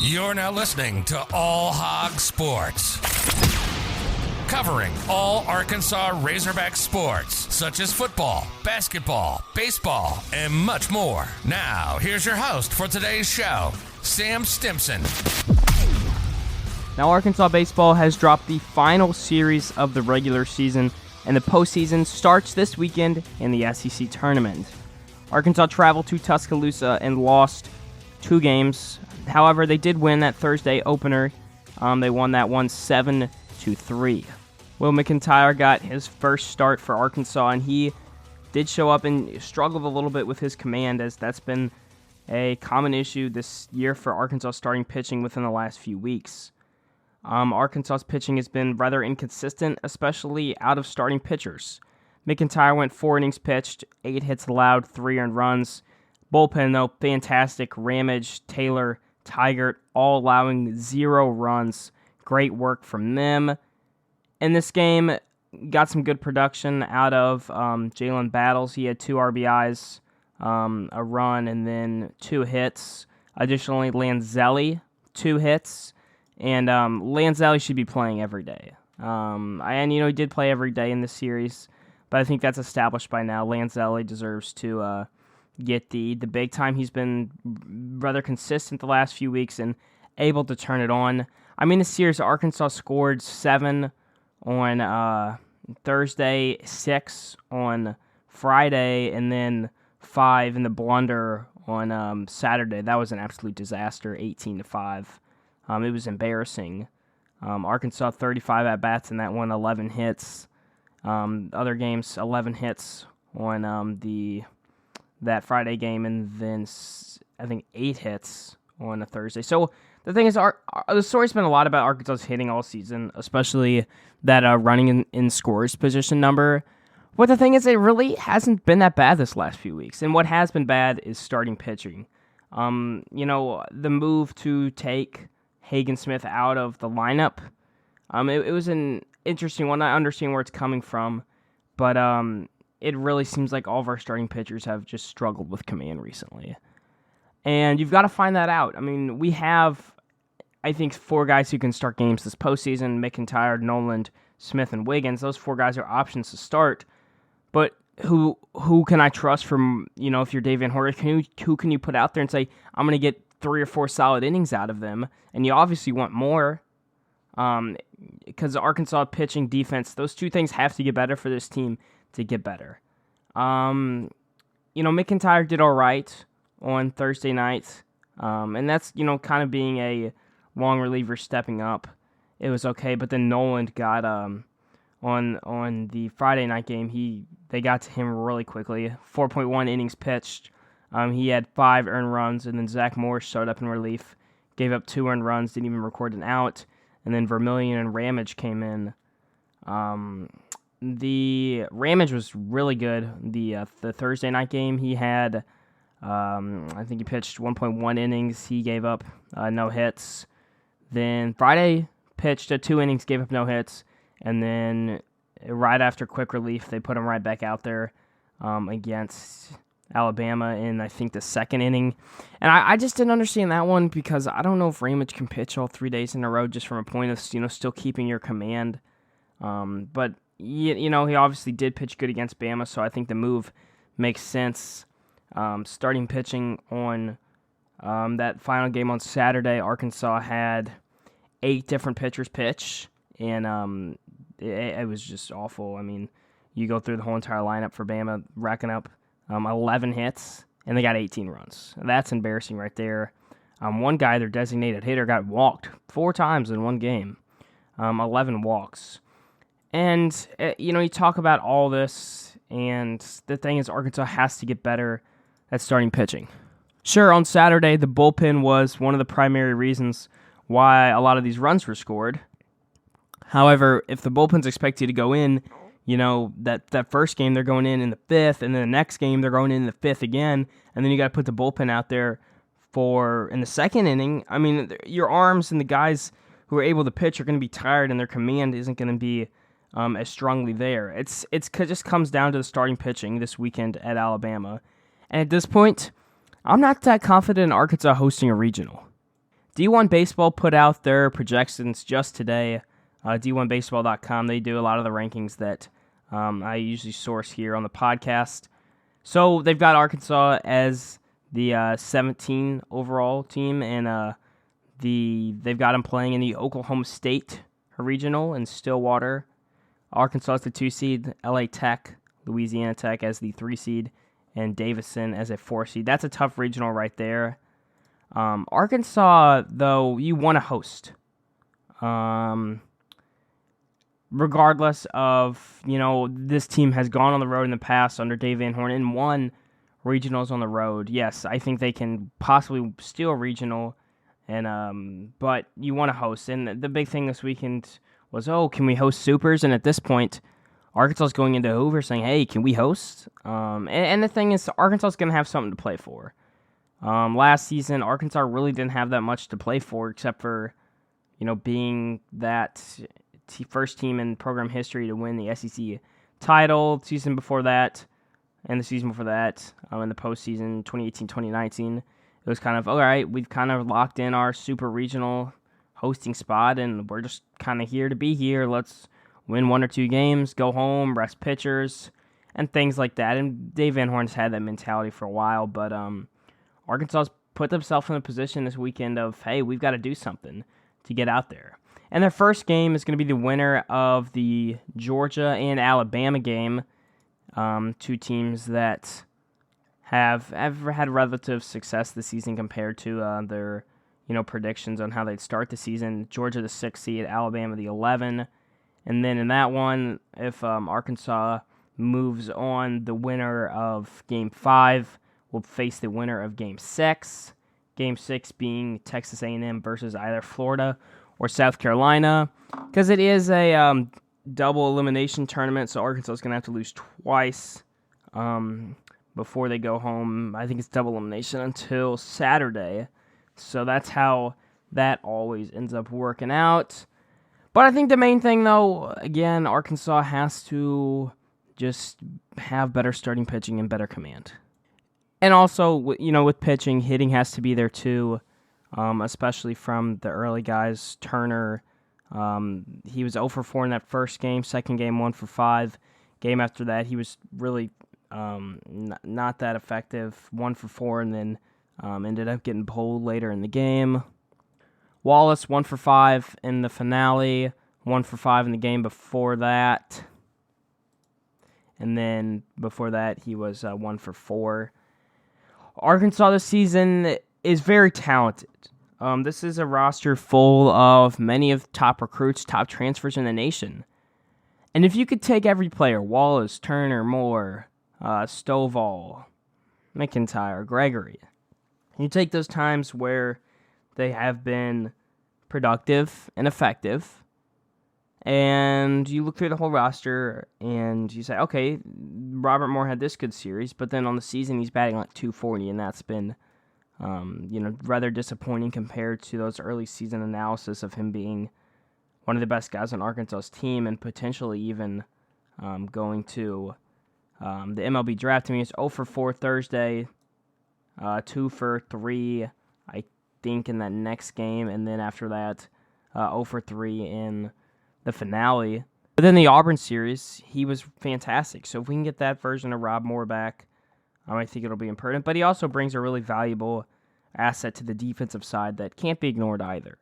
You're now listening to All Hog Sports, covering all Arkansas Razorback sports, such as football, basketball, baseball, and much more. Now, here's your host for today's show, Sam Stimson. Now, Arkansas baseball has dropped the final series of the regular season, and the postseason starts this weekend in the SEC tournament. Arkansas traveled to Tuscaloosa and lost 2 games. However, they did win that Thursday opener. They won that one 7-3. Will McIntyre got his first start for Arkansas, and he did show up and struggled a little bit with his command, as that's been a common issue this year for Arkansas starting pitching within the last few weeks. Arkansas's pitching has been rather inconsistent, especially out of starting pitchers. McIntyre went 4 innings pitched, 8 hits allowed, 3 earned runs. Bullpen, though, fantastic. Ramage, Taylor, Tigert, all allowing 0 runs. Great work from them. In this game, got some good production out of Jalen Battles. He had 2 RBIs, a run, and then 2 hits. Additionally, Lanzelli, 2 hits. And Lanzelli should be playing every day. And, he did play every day in this series, but I think that's established by now. Lanzelli deserves to get the big time. He's been rather consistent the last few weeks and able to turn it on. This series, Arkansas scored 7 on Thursday, 6 on Friday, and then 5 in the blunder on Saturday. That was an absolute disaster, 18-5. It was embarrassing. Arkansas 35 at-bats in that one, 11 hits. Other games, 11 hits on that Friday game, and then I think 8 hits on a Thursday. So the thing is, the story's been a lot about Arkansas hitting all season, especially that running in scores position number. But the thing is, it really hasn't been that bad this last few weeks. And what has been bad is starting pitching. The move to take Hagen Smith out of the lineup, it was an interesting one. I understand where it's coming from, but it really seems like all of our starting pitchers have just struggled with command recently. And you've got to find that out. We have, I think, 4 guys who can start games this postseason: McIntyre, Noland, Smith, and Wiggins. Those 4 guys are options to start. But who can I trust from, if you're Dave Van Horn, who can you put out there and say, I'm going to get 3 or 4 solid innings out of them? And you obviously want more, because Arkansas pitching, defense, those 2 things have to get better for this team to get better. McIntyre did all right on Thursday night, and that's, kind of being a long reliever stepping up. It was okay, but then Noland got, on the Friday night game, they got to him really quickly. 4.1 innings pitched. He had 5 earned runs, and then Zach Morris showed up in relief, gave up 2 earned runs, didn't even record an out, and then Vermillion and Ramage came in. The Ramage was really good. The Thursday night game, he had, I think he pitched 1.1 innings. He gave up no hits. Then Friday pitched 2 innings, gave up no hits, and then right after quick relief, they put him right back out there against Alabama in, I think, the 2nd inning. And I just didn't understand that one, because I don't know if Ramage can pitch all 3 days in a row just from a point of, still keeping your command. But, he obviously did pitch good against Bama, so I think the move makes sense. Starting pitching on that final game on Saturday, Arkansas had 8 different pitchers pitch, and it was just awful. You go through the whole entire lineup for Bama, racking up 11 hits, and they got 18 runs. That's embarrassing right there. One guy, their designated hitter, got walked 4 times in one game. 11 walks. And, you talk about all this, and the thing is, Arkansas has to get better at starting pitching. Sure, on Saturday, the bullpen was one of the primary reasons why a lot of these runs were scored. However, if the bullpen's expected to go in, that first game they're going in the 5th, and then the next game they're going in the 5th again, and then you got to put the bullpen out there in the 2nd inning. Your arms and the guys who are able to pitch are going to be tired, and their command isn't going to be as strongly there. It just comes down to the starting pitching this weekend at Alabama. And at this point, I'm not that confident in Arkansas hosting a regional. D1 Baseball put out their projections just today. D1Baseball.com, they do a lot of the rankings that I usually source here on the podcast. So they've got Arkansas as the 17 overall team, and they've got them playing in the Oklahoma State Regional in Stillwater. Arkansas is the 2 seed, LA Tech, Louisiana Tech as the 3 seed, and Davison as a 4 seed. That's a tough regional right there. Arkansas, though, you want to host. Regardless of, this team has gone on the road in the past under Dave Van Horn and won regionals on the road. Yes, I think they can possibly steal a regional, but you want to host. And the big thing this weekend was, can we host Supers? And at this point, Arkansas is going into Hoover saying, hey, can we host? And the thing is, Arkansas is going to have something to play for. Last season, Arkansas really didn't have that much to play for except for, being that first team in program history to win the SEC title. Season before that, and the season before that, in the postseason 2018-2019, it was kind of, all right, we've kind of locked in our super regional hosting spot, and we're just kind of here to be here. Let's win 1 or 2 games, go home, rest pitchers, and things like that. And Dave Van Horn's had that mentality for a while, but Arkansas's put themselves in a position this weekend of, hey, we've got to do something to get out there. And their first game is going to be the winner of the Georgia and Alabama game, 2 teams that have had relative success this season compared to their predictions on how they'd start the season. Georgia the 6th seed, Alabama the 11. And then in that one, if Arkansas moves on, the winner of Game 5 will face the winner of Game 6. Game 6 being Texas A&M versus either Florida or South Carolina, because it is a double elimination tournament, so Arkansas is going to have to lose twice before they go home. I think it's double elimination until Saturday, so that's how that always ends up working out. But I think the main thing, though, again, Arkansas has to just have better starting pitching and better command. And also, with pitching, hitting has to be there too, especially from the early guys. Turner, he was 0 for 4 in that first game. Second game, 1 for 5. Game after that, he was really not that effective. 1 for 4, and then ended up getting pulled later in the game. Wallace, 1 for 5 in the finale. 1 for 5 in the game before that. And then before that, he was 1 for 4. Arkansas this season is very talented. This is a roster full of many of top recruits, top transfers in the nation. And if you could take every player, Wallace, Turner, Moore, Stovall, McIntyre, Gregory, you take those times where they have been productive and effective, and you look through the whole roster, and you say, okay, Robert Moore had this good series, but then on the season he's batting like 240, and that's been, rather disappointing compared to those early season analysis of him being one of the best guys on Arkansas's team, and potentially even going to the MLB draft. I mean, it's 0 for 4 Thursday, 2 for 3, I think, in that next game, and then after that, 0 for 3 in the finale. But then the Auburn series, he was fantastic. So if we can get that version of Rob Moore back, I think it'll be important. But he also brings a really valuable asset to the defensive side that can't be ignored either.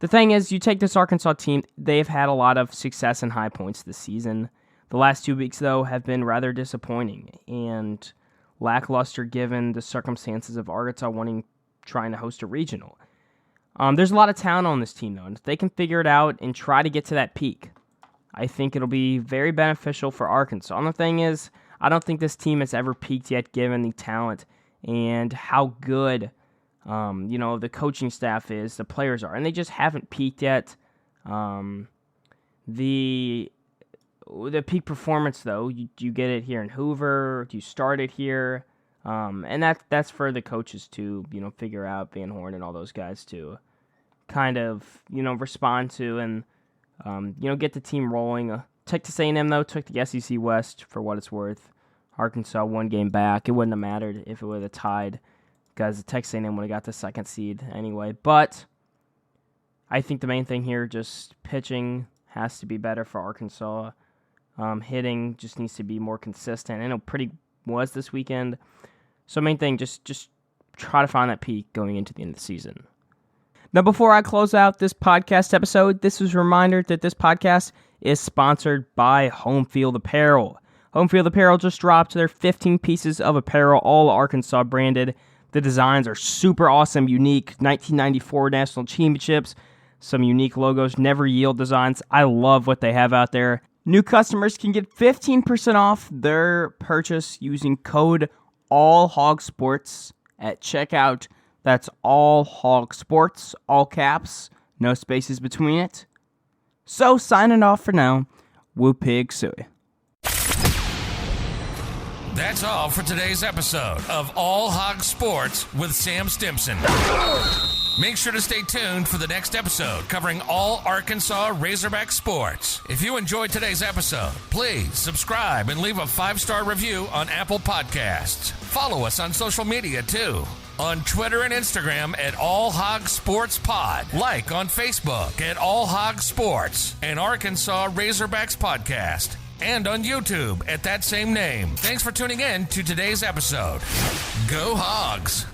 The thing is, you take this Arkansas team, they've had a lot of success and high points this season. The last 2 weeks, though, have been rather disappointing and lackluster given the circumstances of Arkansas trying to host a regional. There's a lot of talent on this team, though, and if they can figure it out and try to get to that peak, I think it'll be very beneficial for Arkansas. And the thing is, I don't think this team has ever peaked yet, given the talent and how good, the coaching staff is, the players are, and they just haven't peaked yet. The peak performance, though, you get it here in Hoover, you start it here. And that's for the coaches to, figure out, Van Horn and all those guys to kind of, respond to and, get the team rolling. Texas A&M, though, took the SEC West for what it's worth. Arkansas 1 game back. It wouldn't have mattered if it would have tied because Texas A&M would have got the 2nd seed anyway. But I think the main thing here, just pitching has to be better for Arkansas. Hitting just needs to be more consistent. I know pretty was this weekend. So main thing, just try to find that peak going into the end of the season. Now, before I close out this podcast episode, this is a reminder that this podcast is sponsored by Home Field Apparel. Home Field Apparel just dropped their 15 pieces of apparel, all Arkansas branded. The designs are super awesome, unique, 1994 National Championships, some unique logos, never yield designs. I love what they have out there. New customers can get 15% off their purchase using code ALLHOGSPORTS at checkout. That's ALLHOGSPORTS, all caps, no spaces between it. So, signing off for now. Woo pig suey. That's all for today's episode of All Hog Sports with Sam Stimson. Make sure to stay tuned for the next episode covering all Arkansas Razorback sports. If you enjoyed today's episode, please subscribe and leave a 5-star review on Apple Podcasts. Follow us on social media too. On Twitter and Instagram at All Hog Sports Pod. Like on Facebook at All Hog Sports and Arkansas Razorbacks Podcast. And on YouTube at that same name. Thanks for tuning in to today's episode. Go Hogs!